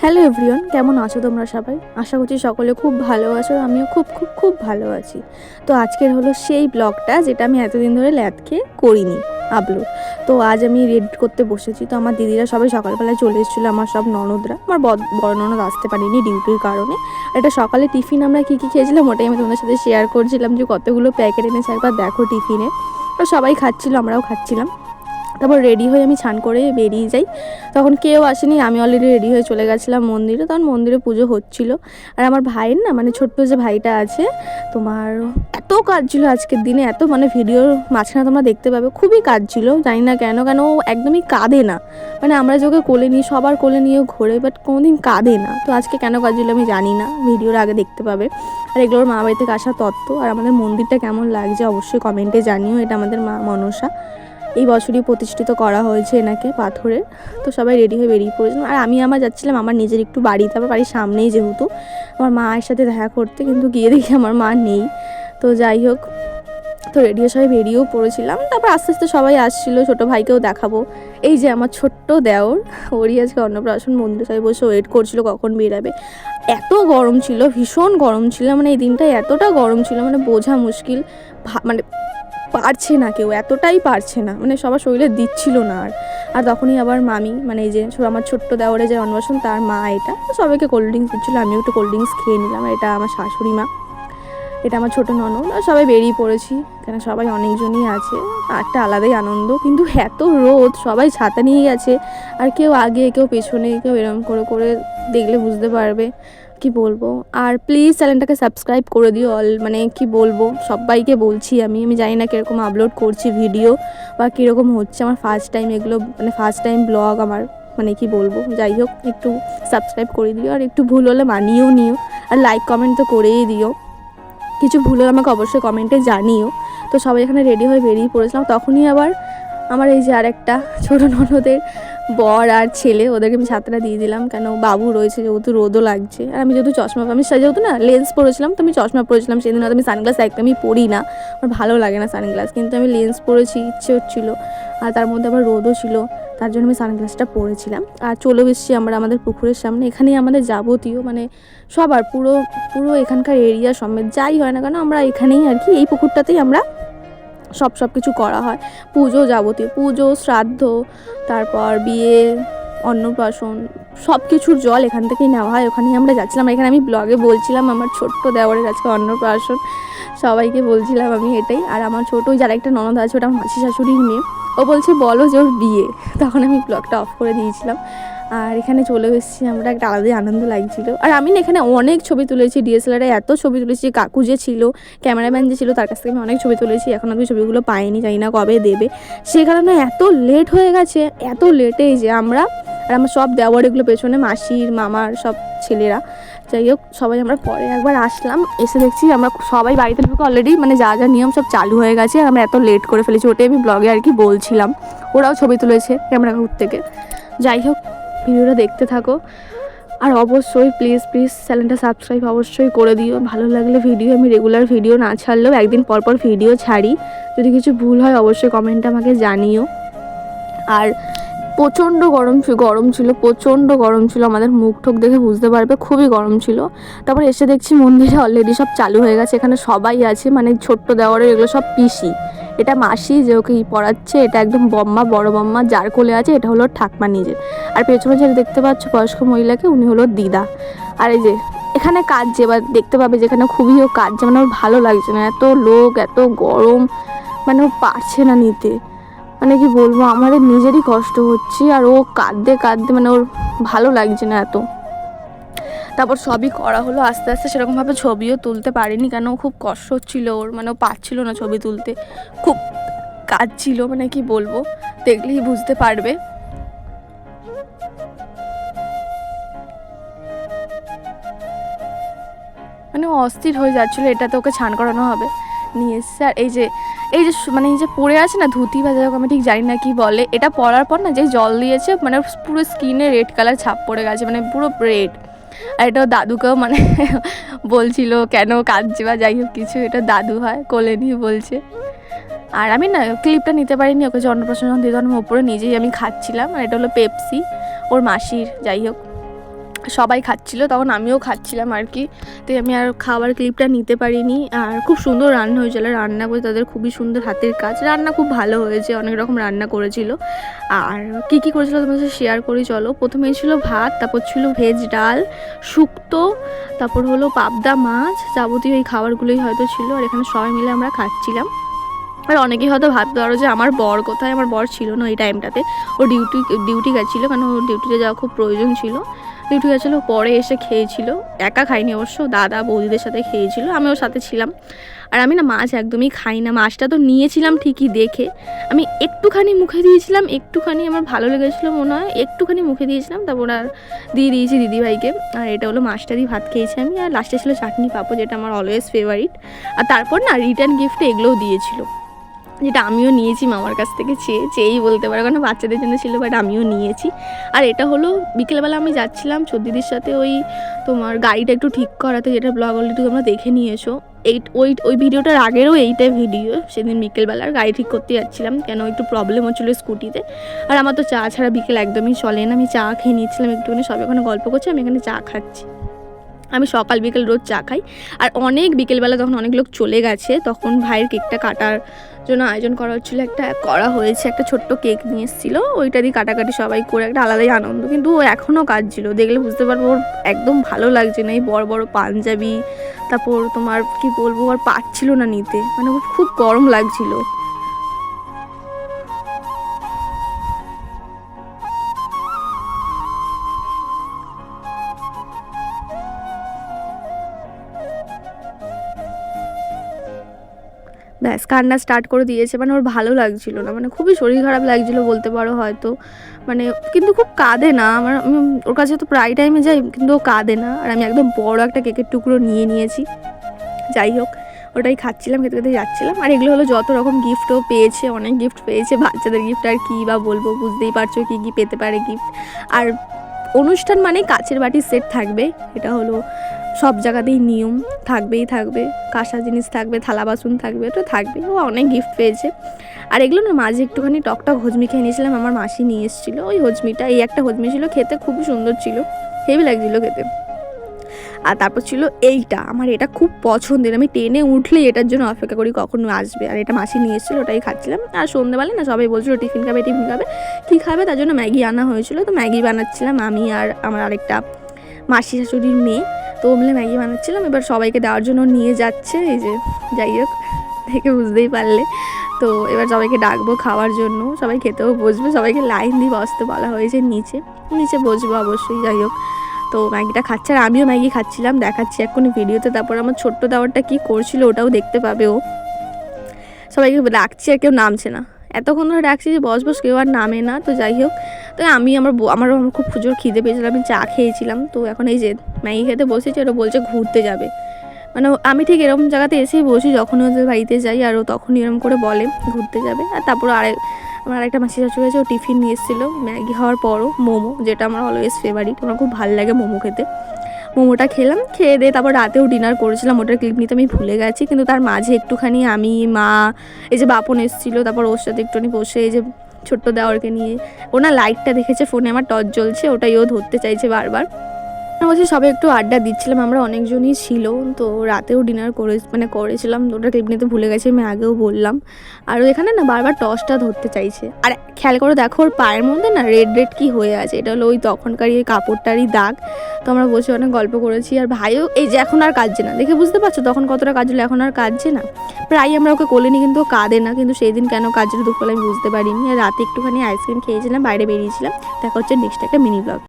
Hello everyone, কেমন আছো তোমরা সবাই? আশা করছি সকলে খুব ভালো আছো। আমিও খুব খুব খুব ভালো আছি। তো আজকের হলো সেই ব্লগটা যেটা আমি এতদিন ধরে ল্যাদকে করিনি আপলোড। তো আজ আমি রেড করতে বসেছি। তো আমার দিদিরা সবাই সকালবেলায় চলে এসেছিলো, আমার সব ননদরা। আমার বড় ননদ আসতে পারিনি ডিউটির কারণে। এটা সকালে টিফিন আমরা কী কী খেয়েছিলাম ওটাই আমি তোমাদের সাথে শেয়ার করছিলাম, যে কতগুলো প্যাকেট এনেছে একবার দেখো টিফিনে। তো সবাই খাচ্ছিলো, আমরাও খাচ্ছিলাম। তারপর রেডি হয়ে আমি স্নান করে বেরিয়ে যাই। তখন কেউ আসেনি, আমি অলরেডি রেডি হয়ে চলে গেছিলাম মন্দিরে। তখন মন্দিরে পুজো হচ্ছিল। আর আমার ভাইয়ের না, মানে ছোট্ট যে ভাইটা আছে তোমার, এত কাজ ছিল আজকের দিনে, এত মানে ভিডিওর মাঝখানে তোমরা দেখতে পাবে, খুবই কাজ ছিল। জানি না কেন ও একদমই কাঁদে না। মানে আমরা যে ওকে কোলে নিই, সবার কোলে নিয়েও ঘোরে, বাট কোনোদিন কাঁদে না। তো আজকে কেন কাজ ছিল আমি জানি না, ভিডিওর আগে দেখতে পাবে। আর এগুলোর মা বাড়ি থেকে আসা তত্ত্ব। আর আমাদের মন্দিরটা কেমন লাগছে অবশ্যই কমেন্টে জানিও। এটা আমাদের মা মনসা, এই বছরই প্রতিষ্ঠিত করা হয়েছে এনাকে পাথরের। তো সবাই রেডি হয়ে বেরিয়ে পড়েছিলাম। আর আমি যাচ্ছিলাম আমার নিজের একটু বাড়িতে, আমার বাড়ির সামনেই যেহেতু, আমার মায়ের সাথে দেখা করতে। কিন্তু গিয়ে দেখি আমার মা নেই। তো যাই হোক, তো রেডি হয়ে সবাই বেরিয়েও পড়েছিলাম। তারপর আস্তে আস্তে সবাই আসছিলো, ছোটো ভাইকেও দেখাবো। এই যে আমার ছোট্ট দেওর, ওরই আজকে অন্নপ্রাশন। মন্দিরে সবাই বসে ওয়েট করছিল কখন বেরাবে। এত গরম ছিল, ভীষণ গরম ছিল। মানে এই দিনটা এতটা গরম ছিল, মানে বোঝা মুশকিল। মানে পারছে না কেউ, এতটাই পারছে না, মানে সবার শরীরে দিচ্ছিল না। আর তখনই আবার মামি, মানে এই যে আমার ছোট্ট দেওরে যে অন্নপ্রাশন তার মা, এটা সবাইকে কোল্ড ড্রিঙ্কস দিচ্ছিলো। আমিও একটু কোল্ড ড্রিঙ্কস খেয়ে নিলাম। এটা আমার শাশুড়ি মা, এটা আমার ছোটো ননদ। আর সবাই বেরিয়ে পড়েছি, কেন সবাই অনেকজনই আছে। একটা আলাদাই আনন্দ। কিন্তু এত রোদ, সবাই ছাতা নিয়ে গেছে। আর কেউ আগে কেউ পেছনে, কেউ এরম করে করে দেখলে বুঝতে পারবে। কি বলবো। আর প্লিজ চ্যানেলটাকে সাবস্ক্রাইব করে দিও। মানে কি বলবো, সবাইকে বলছি। আমি জানি না কীরকম আপলোড করছি ভিডিও বা কীরকম হচ্ছে। আমার ফার্স্ট টাইম এগুলো, মানে ফার্স্ট টাইম ব্লগ আমার, মানে কি বলবো। যাই হোক, একটু সাবস্ক্রাইব করে দিও। আর একটু ভুল হলে মানিয়েও নিও। আর লাইক কমেন্ট তো করেই দিও। কিছু ভুল হলে আমাকে অবশ্যই কমেন্টে জানিও। তো সবাই এখানে রেডি হয়ে বেরিয়ে পড়েছিলাম। তখনই আবার আমার এই যে আরেকটা ছোটো ননদের বর আর ছেলে, ওদেরকে আমি ছাতাটা দিয়ে দিলাম, কেন বাবু রয়েছে যেহেতু, রোদও লাগছে। আর আমি যেহেতু আমি যেহেতু না লেন্স পরেছিলাম, তো আমি চশমা পরেছিলাম সেদিন। হয়তো আমি সানগ্লাস একদমই পরি না, আমার ভালো লাগে না সানগ্লাস, কিন্তু আমি লেন্স পরেছি, ইচ্ছে হচ্ছিলো। আর তার মধ্যে আবার রোদও ছিল, তার জন্য আমি সানগ্লাসটা পরেছিলাম। আর চলে এসেছি আমরা আমাদের পুকুরের সামনে। এখানেই আমাদের যাবতীয়, মানে সবার পুরো পুরো এখানকার এরিয়া সমেত যাই হয় না কেন, আমরা এখানেই আর কি, এই পুকুরটাতেই আমরা সব কিছু করা হয়। পুজো, যাবতীয় পুজো, শ্রাদ্ধ, তারপর বিয়ে, অন্নপ্রাশন, সব কিছুর জল এখান থেকেই নেওয়া হয়। ওখানেই আমরা যাচ্ছিলাম। এখানে আমি ব্লগে বলছিলাম আমার ছোট্ট দেওরের আজকে অন্নপ্রাশন, সবাইকে বলছিলাম আমি এটাই। আর আমার ছোটো যারা একটা ননদ আছে, ওটা আমার মাসি শাশুড়ির মেয়ে, ও বলছে বলো যে ওর বিয়ে। তখন আমি ব্লগটা অফ করে দিয়েছিলাম। আর এখানে চলে এসেছি আমরা, একটা আলাদাই আনন্দ লাগছিলো। আর আমি না এখানে অনেক ছবি তুলেছি, ডিএসএলআরে এত ছবি তুলেছি। কাকু যে ছিল, ক্যামেরাম্যান যে ছিল, তার কাছ থেকে আমি অনেক ছবি তুলেছি। এখন আমি ছবিগুলো পাইনি, জানি না কবে দেবে। সে কারণে এত লেট হয়ে গেছে, এত লেটে যে আমরা, আর আমার সব দেওয়ার এগুলো পেছনে, মাসির মামার সব ছেলেরা। যাই হোক, সবাই আমরা পরে একবার আসলাম, এসে দেখছি আমরা সবাই বাড়িতে ঢুকে অলরেডি, মানে যা যা নিয়ম সব চালু হয়ে গেছে। আর আমরা এত লেট করে ফেলেছি, ওটাই আমি ব্লগে আর কি বলছিলাম। ওরাও ছবি তুলেছে ক্যামেরা ঘুর থেকে। যাই হোক, ভিডিওটা দেখতে থাকো। আর অবশ্যই প্লিজ চ্যানেলটা সাবস্ক্রাইব অবশ্যই করে দিও। ভালো লাগলে ভিডিও, আমি রেগুলার ভিডিও না ছাড়লেও একদিন পর পর ভিডিও ছাড়ি। যদি কিছু ভুল হয় অবশ্যই কমেন্টে আমাকে জানিও। আর প্রচণ্ড গরম ছিল, প্রচণ্ড গরম ছিল। আমাদের মুখ ঠোক দেখে বুঝতে পারবে, খুবই গরম ছিল। তারপর এসে দেখছি মন্দিরে অলরেডি সব চালু হয়ে গেছে। এখানে সবাই আছে, মানে ছোট্ট দেওয়ারের এগুলো সব পিসি। এটা মাসি যে ওকে পড়াচ্ছে, এটা একদম বম্মা, বড় বম্মা যার কোলে আছে, এটা হলো ঠাকমা নিজের। আর পেছনে যেটা দেখতে পাচ্ছ বয়স্ক মহিলাকে, উনি হলো দিদা। আর এই যে এখানে কাঁদছে, এবার দেখতে পাবে যেখানে খুবই ও কাঁদছে, মানে ওর ভালো লাগছে না, এত লোক, এত গরম, মানে ও পারছে না নিতে। মানে কি বলবো, আমাদের নিজেরই কষ্ট হচ্ছে। আর ও কাঁদতে কাঁদতে, মানে ওর ভালো লাগছে না এত। তারপর সবই করা হলো আস্তে আস্তে, সেরকমভাবে ছবিও তুলতে পারিনি, কেন খুব কষ্ট হচ্ছিলো ওর, মানে ও পারছিল না ছবি তুলতে, খুব কাঁদছিল। মানে কি বলবো, দেখলেই বুঝতে পারবে। মানে ও অস্থির হয়ে যাচ্ছিলো, এটাতে ওকে ছান করানো হবে, নিয়ে এসছে। আর এই যে মানে এই যে পরে আছে না ধুতি বা যাই হোক, আমি ঠিক জানি না কি বলে, এটা পরার পর না যে জল দিয়েছে, মানে পুরো স্কিনে রেড কালার ছাপ পড়ে গেছে, মানে পুরো রেড। আর এটাও দাদুকেও মানে বলছিল কেন কাঁদছে বা যাই হোক কিছু, এটা দাদু হয়, কোলে নিয়ে বলছে। আর আমি না ক্লিপটা নিতে পারিনি, ওকে যে অন্নপ্রাশন দিতে, আমি ওপরে নিজেই আমি খাচ্ছিলাম। আর এটা হলো পেপসি, ওর মাসির, যাই হোক। সবাই খাচ্ছিল, তখন আমিও খাচ্ছিলাম আর কি। তো আমি আর খাবার ক্লিপটা নিতে পারিনি। আর খুব সুন্দর রান্না হয়েছিল, রান্না করে তাদের খুবই সুন্দর হাতের কাজ, রান্না খুব ভালো হয়েছে, অনেক রকম রান্না করেছিল। আর কী কী করেছিল তোমার সাথে শেয়ার করি চলো। প্রথমেই ছিল ভাত, তারপর ছিল ভেজ ডাল, শুক্তো, তারপর হলো পাবদা মাছ, যাবতীয় এই খাবারগুলোই হয়তো ছিল। আর এখানে সবাই মিলে আমরা খাচ্ছিলাম। আর অনেকেই হয়তো ভাবতে পারো যে আমার বর কোথায়, আমার বর ছিল না এই টাইমটাতে, ও ডিউটি গেছিলো, কারণ ওর ডিউটিতে যাওয়া খুব প্রয়োজন ছিল, ডিউটি গেছিলো, পরে এসে খেয়েছিল। একা খাইনি অবশ্য, দাদা বৌদিদের সাথে খেয়েছিল, আমি ওর সাথে ছিলাম। আর আমি না মাছ একদমই খাই না, মাছটা তো নিয়েছিলাম ঠিকই দেখে, আমি একটুখানি মুখে দিয়েছিলাম, একটুখানি আমার ভালো লেগেছিলো মনে হয়, একটুখানি মুখে দিয়েছিলাম, তারপর আর দিয়ে দিয়েছি দিদিভাইকে। আর এটা হলো মাছটা দিয়ে ভাত খেয়েছি আমি। আর লাস্টে ছিল চাটনি পাঁপড়, যেটা আমার অলওয়েজ ফেভারিট। আর তারপর না রিটার্ন গিফটে এগুলোও দিয়েছিল, যেটা আমিও নিয়েছি মামার কাছ থেকে চেয়েই বলতে পারো, কারণ বাচ্চাদের জন্য ছিল, বাট আমিও নিয়েছি। আর এটা হলো বিকেলবেলা আমি যাচ্ছিলাম দিদির সাথে ওই তোমার গাড়িটা একটু ঠিক করাতে, যেটা ব্লগ অলরেডি তোমরা দেখে নিয়েছো। ওই ভিডিওটার আগেরও এইটাই ভিডিও, সেদিন বিকেলবেলার গাড়ি ঠিক করতে যাচ্ছিলাম, কেন একটু প্রবলেম হচ্ছিলো স্কুটিতে। আর আমার তো চা ছাড়া বিকেল একদমই চলে না, আমি চা খেয়ে নিচ্ছিলাম একটুখানি, সব এখানে গল্প করছে, আমি এখানে চা খাচ্ছি। আমি সকাল বিকেল রোজ চা খাই। আর অনেক বিকেলবেলা তখন অনেক লোক চলে গেছে, তখন ভাইয়ের কেকটা কাটার জন্য আয়োজন করা হচ্ছিলো, করা হয়েছে, একটা ছোট্ট কেক নিয়ে এসেছিলো, ওইটা দিয়ে কাটাকাটি সবাই করে একটা আলাদাই আনন্দ। কিন্তু ও এখনও কাটছিল, দেখলে বুঝতে পারবো ওর একদম ভালো লাগছে না, এই বড় বড় পাঞ্জাবি, তারপর তোমার কি বলবো, আর পারছিল না নিতে, মানে ওর খুব গরম লাগছিলো। ব্যাস কান্না স্টার্ট করে দিয়েছে, মানে ওর ভালো লাগছিল না, মানে খুবই শরীর খারাপ লাগছিলো বলতে পারো হয়তো, মানে কিন্তু খুব কাঁদে না, আমি ওর কাছে তো প্রায় টাইমে যাই, কিন্তু ও কাঁদে না। আর আমি একদম বড় একটা কেকের টুকরো নিয়েছি, যাই হোক ওটাই খাচ্ছিলাম, খেতে খেতে যাচ্ছিলাম। আর এগুলো হলো যত রকম গিফটও পেয়েছে, অনেক গিফট পেয়েছে, বাচ্চাদের গিফট আর কী বা বলবো, বুঝতেই পারছো কী কী পেতে পারে গিফট। আর অনুষ্ঠান মানে কাচের বাটির সেট থাকবে, এটা হলো সব জায়গাতেই নিয়ম, থাকবে, কাঁসা জিনিস থাকবে, থালা বাসন থাকবে, এটা থাকবে। ও অনেক গিফট পেয়েছে। আর এগুলো না মাঝে একটুখানি টকটক হজমি খেয়ে নিয়েছিলাম, আমার মাসি নিয়ে এসেছিলো ওই হজমিটা, এই একটা হজমি ছিল, খেতে খুবই সুন্দর ছিল, হেভি লাগছিলো খেতে। আর তারপর ছিল এইটা, আমার এটা খুব পছন্দের, আমি ট্রেনে উঠলেই এটার জন্য অপেক্ষা করি কখন আসবে। আর এটা মাসি নিয়ে এসেছিলো, ওটাই খাচ্ছিলাম। আর সন্ধ্যেবেলা না সবাই বলছিলো টিফিন খাবে, কী খাবে, তার জন্য ম্যাগি আনা হয়েছিল, তো ম্যাগি বানাচ্ছিলাম আমি আর আমার আরেকটা মাসি শাশুড়ির মেয়ে, তো মিলে ম্যাগি বানাচ্ছিলাম। এবার সবাইকে দেওয়ার জন্য নিয়ে যাচ্ছে, এই যে যাই হোক দেখে বুঝতেই পারলে। তো এবার সবাইকে ডাকবো খাওয়ার জন্য, সবাই খেতেও বসবে, সবাইকে লাইন দিয়ে বসতে বলা হয়েছে, নিচে বসবো অবশ্যই। যাই হোক তো ম্যাগিটা খাচ্ছে, আর আমিও ম্যাগি খাচ্ছিলাম, দেখাচ্ছি এক্ষুনি ভিডিওতে। তারপর আমার ছোট্ট দেওয়ারটা কী করছিল ওটাও দেখতে পাবে ও। সবাইকে ডাকছি আর কেউ নামছে না, এতক্ষণ ধরে ডাকছি যে বস কেউ আর নামে না। তো যাই হোক, তো আমি আমার খুব প্রচুর খিদে পেয়েছিলাম, আমি চা খেয়েছিলাম, তো এখন এই যে ম্যাগি খেতে বসেছি, ওরা বলছে ঘুরতে যাবে, মানে আমি ঠিক এরকম জায়গাতে এসেই বসি যখন ওদের বাড়িতে যাই, আর ও তখনই এরকম করে বলে ঘুরতে যাবে। আর তারপর আমার আরেকটা মাসি শাশুড়ি আছে, ও টিফিন নিয়ে এসেছিলো ম্যাগি খাওয়ার পরও মোমো, যেটা আমার অলওয়েজ ফেভারিট, আমার খুব ভালো লাগে মোমো খেতে। মোমোটা খেলাম, খেয়ে দিয়ে তারপর রাতেও ডিনার করেছিলাম, ওটার ক্লিপ নিতে আমি ভুলে গেছি, কিন্তু তার মাঝে একটুখানি আমি, মা, এই যে বাপন এসেছিলো, তারপর ওর সাথে একটুখানি বসে, এই যে ছোট্ট দেওয়ারকে নিয়ে, ও না লাইটটা দেখেছে ফোনে আমার টর্চ জ্বলছে, ওটাই ও ধরতে চাইছে বারবার। বলছি সবাই একটু আড্ডা দিচ্ছিলাম, আমরা অনেকজনই ছিল, তো রাতেও ডিনার করেছিলাম, ওটা ক্লিপ নিতে ভুলে গেছি, আমি আগেও বললাম। আর এখানে না বারবার টর্চটা ধরতে চাইছে, আর খেয়াল করে দেখো ওর পায়ের মধ্যে না রেড কি হয়ে আছে, এটা হলো ওই তখনকার এই কাপড়টারই দাগ। তো আমরা বসে অনেক গল্প করেছি, আর ভাইও এই যে এখন আর কাঁদছে না, দেখে বুঝতে পারছো তখন কতটা কাঁদছিল, এখন আর কাঁদছে না, প্রায় আমরা ওকে কোলে নিই কিন্তু ও কাঁদে না, কিন্তু সেই দিন কেন কাঁদছিল দুপুরবেলা আমি বুঝতে পারিনি। আর রাতে একটুখানি আইসক্রিম খেয়েছিলাম, বাইরে বেরিয়েছিলাম। দেখা হচ্ছে নেক্সট একটা মিনি ব্লগ।